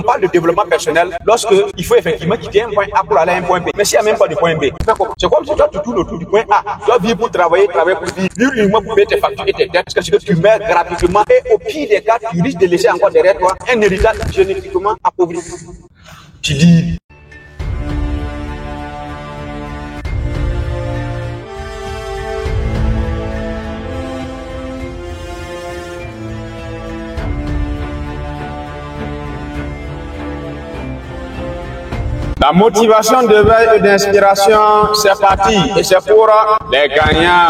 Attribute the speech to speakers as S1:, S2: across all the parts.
S1: parle de développement personnel lorsque il faut effectivement quitter un point A pour aller à un point B. Mais s'il n'y a même pas de point B, c'est comme si toi tu tournes autour du point A. Tu dois vivre pour travailler pour vivre, uniquement pour payer tes factures et tes dettes, parce que tu meurs gratuitement et au pire des cas, tu risques de laisser encore derrière toi un héritage génétiquement appauvri. Tu dis. La motivation de veille et d'inspiration, c'est parti. Et c'est pour les gagnants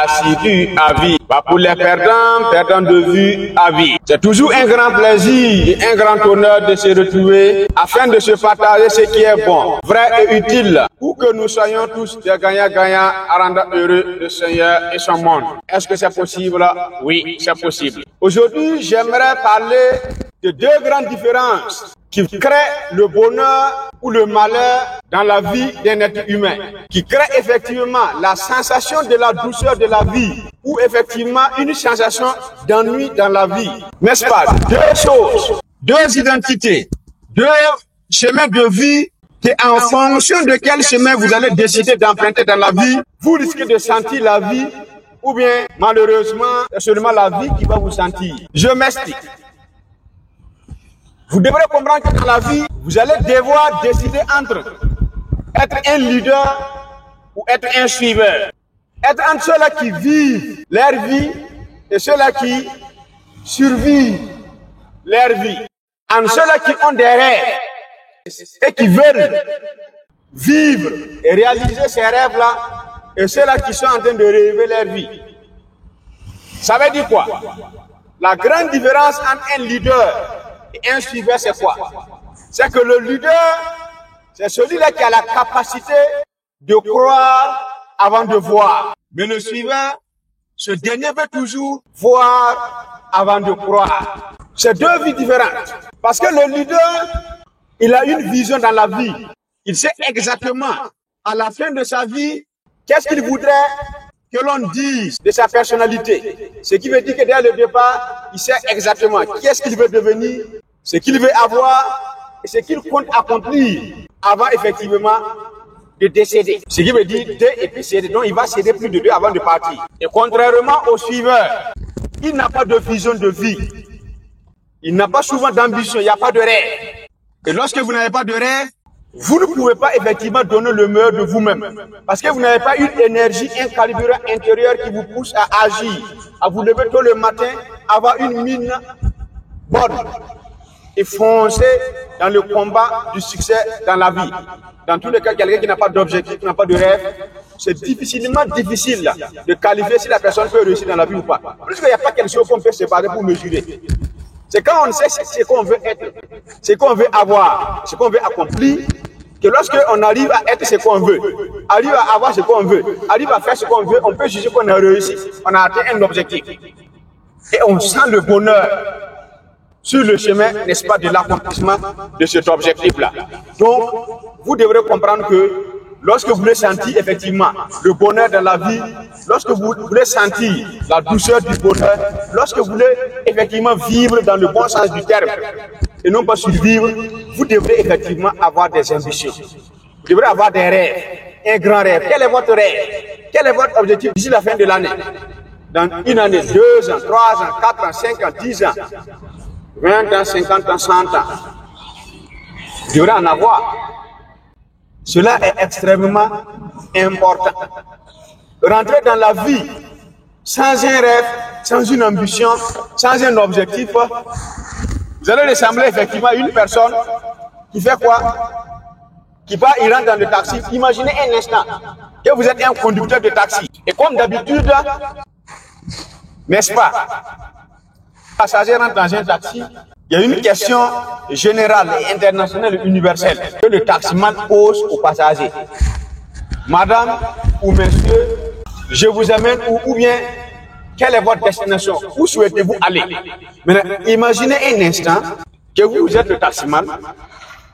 S1: assidus à vie. Pas pour les perdants de vue à vie. C'est toujours un grand plaisir et un grand honneur de se retrouver afin de se partager ce qui est bon, vrai et utile, pour que nous soyons tous des gagnants à rendre heureux le Seigneur et son monde. Est-ce que c'est possible? Oui, c'est possible. Aujourd'hui, j'aimerais parler de deux grandes différences qui crée le bonheur ou le malheur dans la vie d'un être humain, qui crée effectivement la sensation de la douceur de la vie, ou effectivement une sensation d'ennui dans la vie. N'est-ce pas? Deux choses, deux identités, deux chemins de vie, et en fonction de quel chemin vous allez décider d'emprunter dans la vie, vous risquez de sentir la vie, ou bien malheureusement, c'est seulement la vie qui va vous sentir. Je m'explique. Vous devrez comprendre que dans la vie, vous allez devoir décider entre être un leader ou être un suiveur. Être entre ceux-là qui vivent leur vie et ceux-là qui survivent leur vie. Entre ceux-là qui ont des rêves et qui veulent vivre et réaliser ces rêves-là et ceux-là qui sont en train de rêver leur vie. Ça veut dire quoi? La grande différence entre un leader et un suiveur, c'est quoi? C'est que le leader, c'est celui-là qui a la capacité de croire avant de voir. Mais le suiveur, ce dernier veut toujours voir avant de croire. C'est deux vies différentes. Parce que le leader, il a une vision dans la vie. Il sait exactement, à la fin de sa vie, qu'est-ce qu'il voudrait que l'on dise de sa personnalité. Ce qui veut dire que dès le départ, il sait exactement qui est-ce qu'il veut devenir, ce qu'il veut avoir et ce qu'il compte accomplir avant effectivement de décéder. Ce qui veut dire deux et puis céder. Donc il va céder plus de deux avant de partir. Et contrairement au suiveur, il n'a pas de vision de vie. Il n'a pas souvent d'ambition, il n'y a pas de rêve. Et lorsque vous n'avez pas de rêve, vous ne pouvez pas effectivement donner le meilleur de vous-même. Parce que vous n'avez pas une énergie, un carburant intérieur qui vous pousse à agir, à vous lever tôt le matin, avoir une mine bonne et foncer dans le combat du succès dans la vie. Dans tous les cas, quelqu'un qui n'a pas d'objectif, qui n'a pas de rêve, c'est difficilement difficile de qualifier si la personne peut réussir dans la vie ou pas. Parce qu'il n'y a pas quelque chose qu'on peut se baser pour mesurer. C'est quand on sait ce qu'on veut être, ce qu'on veut avoir, ce qu'on veut accomplir, que lorsqu'on arrive à être ce qu'on veut, arrive à avoir ce qu'on veut, arrive à faire ce qu'on veut, on peut juger qu'on a réussi, on a atteint un objectif. Et on sent le bonheur sur le chemin, n'est-ce pas, de l'accomplissement de cet objectif-là. Donc, vous devrez comprendre que lorsque vous voulez sentir effectivement le bonheur dans la vie, lorsque vous voulez sentir la douceur du bonheur, lorsque vous voulez effectivement vivre dans le bon sens du terme et non pas survivre, vous devrez effectivement avoir des ambitions. Vous devrez avoir des rêves, un grand rêve. Quel est votre rêve? Quel est votre objectif d'ici la fin de l'année? Dans une année, 2 ans, 3 ans, 4 ans, 5 ans, 10 ans, 20 ans, 50 ans, 100 ans. Vous devrez en avoir. Cela est extrêmement important. Rentrer dans la vie sans un rêve, sans une ambition, sans un objectif, vous allez ressembler effectivement à une personne qui fait quoi? Qui va, il rentre dans le taxi. Imaginez un instant que vous êtes un conducteur de taxi. Et comme d'habitude, n'est-ce pas? Le passager rentre dans un taxi. Il y a une question générale et internationale et universelle que le taximan pose aux passagers. Madame ou monsieur, je vous amène ou bien quelle est votre destination? Où souhaitez-vous aller? Maintenant, imaginez un instant que vous êtes le taximan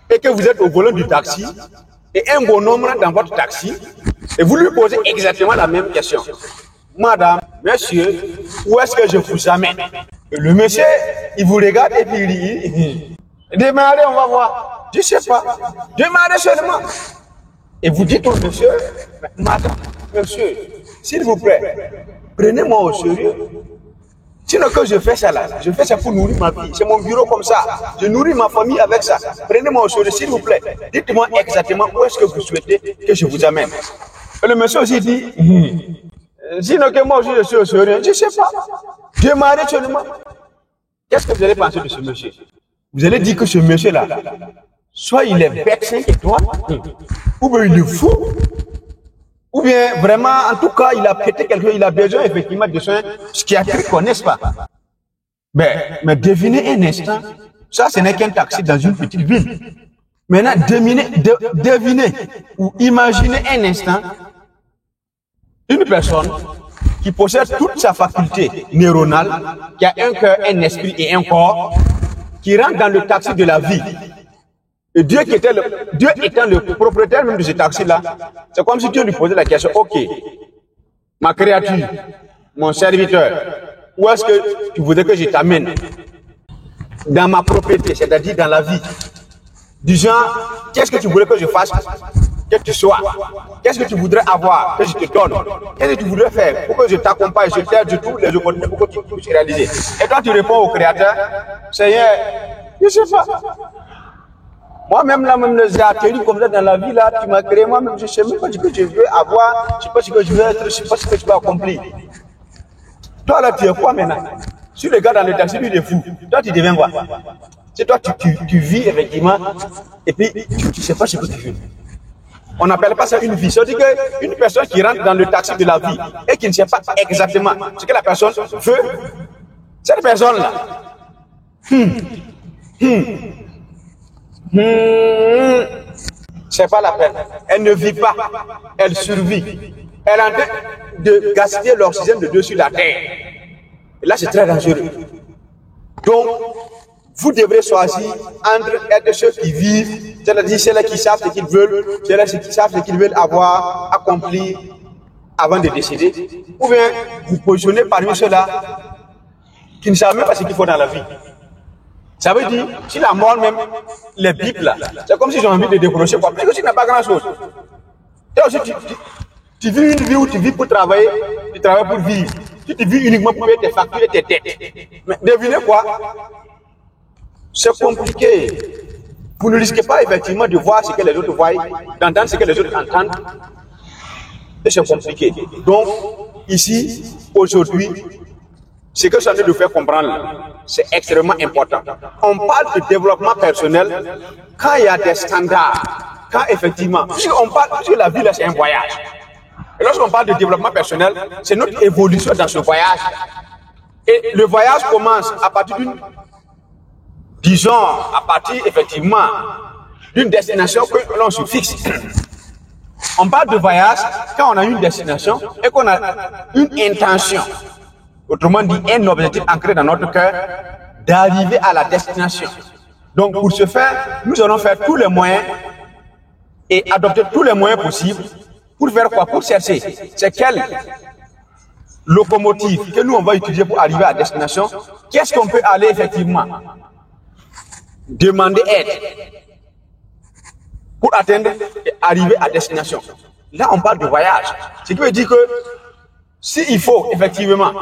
S1: et que vous êtes au volant du taxi et un bonhomme rentre dans votre taxi et vous lui posez exactement la même question. Madame, monsieur, où est-ce que je vous amène? Et le monsieur, il vous regarde et puis il dit, Démarrez, on va voir. Je ne sais pas. Démarrez seulement. Et vous dites au monsieur, madame, monsieur, s'il vous plaît, prenez-moi au sérieux. Sinon que je fais ça là, je fais ça pour nourrir ma vie. C'est mon bureau comme ça. Je nourris ma famille avec ça. Prenez-moi au sérieux, s'il vous plaît. Dites-moi exactement où est-ce que vous souhaitez que je vous amène. Et le monsieur aussi dit, sinon que moi aussi je suis au sérieux, je ne sais pas. Démarrez seulement. Qu'est-ce que vous allez penser de ce monsieur? Vous allez dire que ce monsieur-là, soit il est bête 5 étoiles, ou bien il est fou, ou bien vraiment, en tout cas, il a pété quelque chose, il a besoin effectivement de soins psychiatriques, n'est-ce pas? Mais devinez un instant, ça ce n'est qu'un taxi dans une petite ville. Maintenant, devinez ou imaginez un instant une personne qui possède toute sa faculté neuronale, qui a un cœur, un esprit et un corps, qui rentre dans le taxi de la vie. Et Dieu étant le propriétaire même de ce taxi-là, c'est comme si Dieu lui posait la question, ok, ma créature, mon serviteur, où est-ce que tu voudrais que je t'amène? Dans ma propriété, c'est-à-dire dans la vie. Du genre, qu'est-ce que tu voudrais que je fasse? Que tu sois. Qu'est-ce que tu voudrais avoir? Que je te donne. Qu'est-ce que tu voudrais faire? Pour que je t'accompagne, je t'aide de tous les opportunités pour que tu puisses réaliser. Et toi, tu réponds au Créateur, Seigneur, je ne sais pas. Moi-même, là, même les ateliers comme ça dans la vie, là, tu m'as créé, moi-même, je ne sais même pas ce que je veux avoir, je ne sais pas ce que je veux être, je ne sais pas ce que je veux accomplir. Toi, là, tu es quoi maintenant? Si le gars dans le taxi, lui, il est fou, toi, tu deviens quoi? C'est toi, tu vis effectivement, et puis tu ne sais pas ce que tu veux. On n'appelle pas ça une vie. C'est-à-dire qu'une personne qui rentre dans le taxi de la vie et qui ne sait pas exactement ce que la personne veut, cette personne-là, c'est pas la peine. Elle ne vit pas, elle survit. Elle est en train de gaspiller l'oxygène de dessus la terre. Et là, c'est très dangereux. Donc, vous devrez choisir entre être ceux qui vivent, c'est-à-dire ceux-là qui savent ce qu'ils veulent, ceux-là qui savent ce qu'ils veulent avoir accompli avant de décéder, ou bien vous positionnez parmi ceux-là qui ne savent même pas ce qu'il faut dans la vie. Ça veut dire, si la mort même, les bibles là, c'est comme si j'ai envie de décrocher quoi, parce que tu n'as pas grand-chose. Tu vis une vie où tu vis pour travailler, tu travailles pour vivre. Si tu vis uniquement pour payer tes factures et tes dettes. Mais devinez quoi? C'est compliqué. Vous ne risquez pas effectivement de voir ce que les autres voient, d'entendre ce que les autres entendent. Et c'est compliqué. Donc, ici, aujourd'hui, ce que ça veut nous faire comprendre, c'est extrêmement important. On parle de développement personnel quand il y a des standards, quand effectivement, on parle, parce que la vie là, c'est un voyage. Et lorsqu'on parle de développement personnel, c'est notre évolution dans ce voyage. Et le voyage commence à partir d'une, disons, à partir effectivement d'une destination que l'on se fixe. On parle de voyage quand on a une destination et qu'on a une intention. Autrement dit, un objectif ancré dans notre cœur d'arriver à la destination. Donc, pour ce faire, nous allons faire tous les moyens et adopter tous les moyens possibles pour faire quoi? Pour chercher c'est quelle locomotive que nous on va utiliser pour arriver à la destination. Qu'est-ce qu'on peut aller effectivement demander aide pour atteindre et arriver à destination. Là, on parle de voyage. Ce qui veut dire que s'il faut effectivement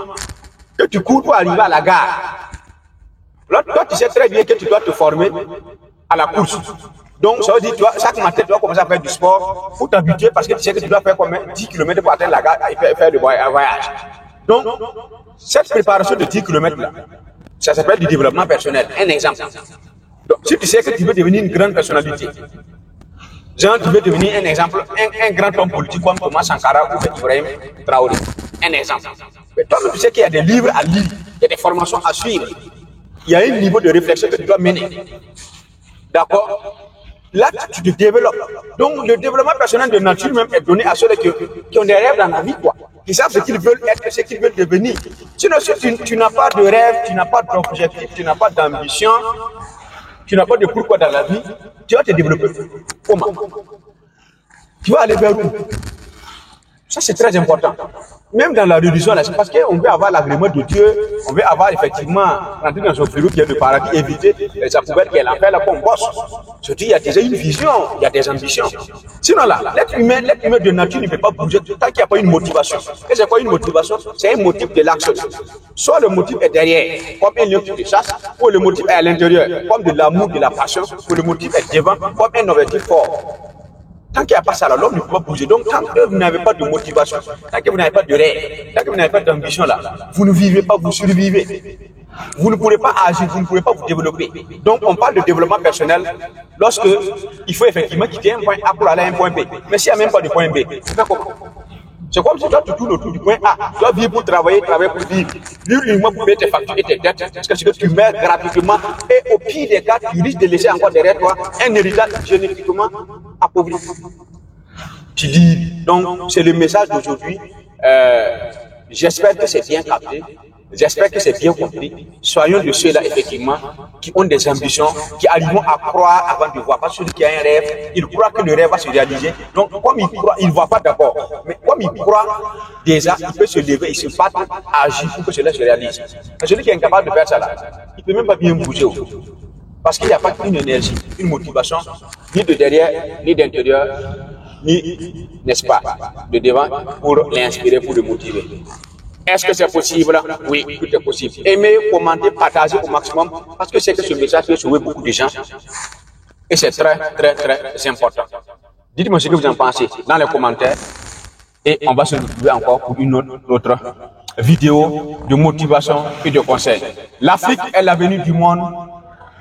S1: que tu cours pour arriver à la gare, là, toi, tu sais très bien que tu dois te former à la course. Donc, ça veut dire que chaque matin, tu dois commencer à faire du sport pour t'habituer parce que tu sais que tu dois faire combien 10 km pour atteindre la gare et faire le voyage. Donc, cette préparation de 10 km là, ça s'appelle du développement personnel. Un exemple. Donc, si tu sais que tu veux devenir une grande personnalité, genre tu veux devenir un exemple, un grand homme politique comme Thomas Sankara ou Ibrahim Traoré. Un exemple. Mais toi, tu sais qu'il y a des livres à lire, il y a des formations à suivre. Il y a un niveau de réflexion que tu dois mener. D'accord? Là, tu te développes. Donc, le développement personnel de nature même est donné à ceux qui ont des rêves dans la vie, quoi. Qui savent ce qu'ils veulent être, ce qu'ils veulent devenir. Sinon, si tu n'as pas de rêve, tu n'as pas d'objectif, tu n'as pas d'ambition, tu n'as pas de pourquoi dans la vie, tu vas te développer. Comment? Tu vas aller vers où? Ça, c'est très important. Même dans la religion, là, c'est parce qu'on veut avoir l'agrément de Dieu, on veut avoir effectivement, rentrer dans son frigo qui est le paradis, éviter sa poubelle qui est l'enfer, là, qu'on bosse. Je dis, il y a déjà une vision, il y a des ambitions. Sinon, là, l'être humain de nature ne peut pas bouger tant qu'il n'y a pas une motivation. Et c'est quoi une motivation? C'est un motif de l'action. Soit le motif est derrière, comme un lion qui te chasse, ou le motif est à l'intérieur, comme de l'amour, de la passion, ou le motif est devant, comme un objectif fort. Tant qu'il n'y a pas ça, l'homme ne peut pas bouger. Donc, tant que vous n'avez pas de motivation, tant que vous n'avez pas de rêve, tant que vous n'avez pas d'ambition là, vous ne vivez pas, vous survivez. Vous ne pourrez pas agir, vous ne pourrez pas vous développer. Donc, on parle de développement personnel lorsque il faut effectivement quitter un point A pour aller à un point B. Mais s'il n'y a même pas de point B, c'est comment? C'est comme si toi, tu tournes autour du point A. Tu dois vivre pour travailler pour vivre. Vivre uniquement pour payer tes factures et tes dettes. Parce que tu meurs gratuitement. Et au pire des cas, tu risques de laisser encore derrière toi un héritage génétiquement appauvri. Tu dis, donc, c'est le message d'aujourd'hui. J'espère que c'est bien capté. J'espère que c'est bien compris. Soyons de ceux-là, effectivement, qui ont des ambitions, qui arrivent à croire avant de voir. Parce que celui qui a un rêve, il croit que le rêve va se réaliser. Donc, comme il croit, il ne voit pas d'abord. Mais comme il croit, déjà, il peut se lever, il se battre, agir pour que cela se réalise. Celui qui est incapable de faire ça, là, il ne peut même pas bien bouger. Parce qu'il n'y a pas une énergie, une motivation, ni de derrière, ni d'intérieur, ni, n'est-ce pas, de devant, pour l'inspirer, pour le motiver. Est-ce que c'est possible? Oui, tout est possible. Aimez, commentez, partagez au maximum, parce que c'est que ce message peut sauver beaucoup de gens. Et c'est très, très, très important. Dites-moi ce que vous en pensez dans les commentaires. Et on va se retrouver encore pour une autre vidéo de motivation et de conseils. L'Afrique est l'avenir du monde.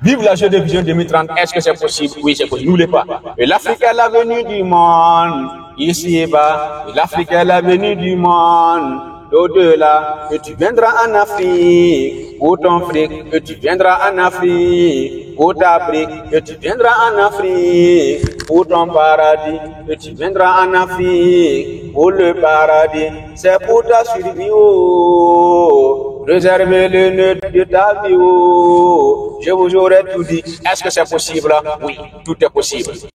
S1: Vive la Journée de Vision 2030. Est-ce que c'est possible? Oui, c'est possible. N'oubliez pas. Et l'Afrique est l'avenir du monde. Ici et bas. L'Afrique est l'avenir du monde. Au-delà, que tu viendras en Afrique, pour ton fric, que tu viendras en Afrique, pour ta brique, que tu viendras en Afrique, pour ton paradis, que tu viendras en Afrique, pour le paradis, c'est pour ta survie, oh. Réservez le nœud de ta vie, oh. Je vous aurais tout dit. Est-ce que c'est possible? Oui, tout est possible.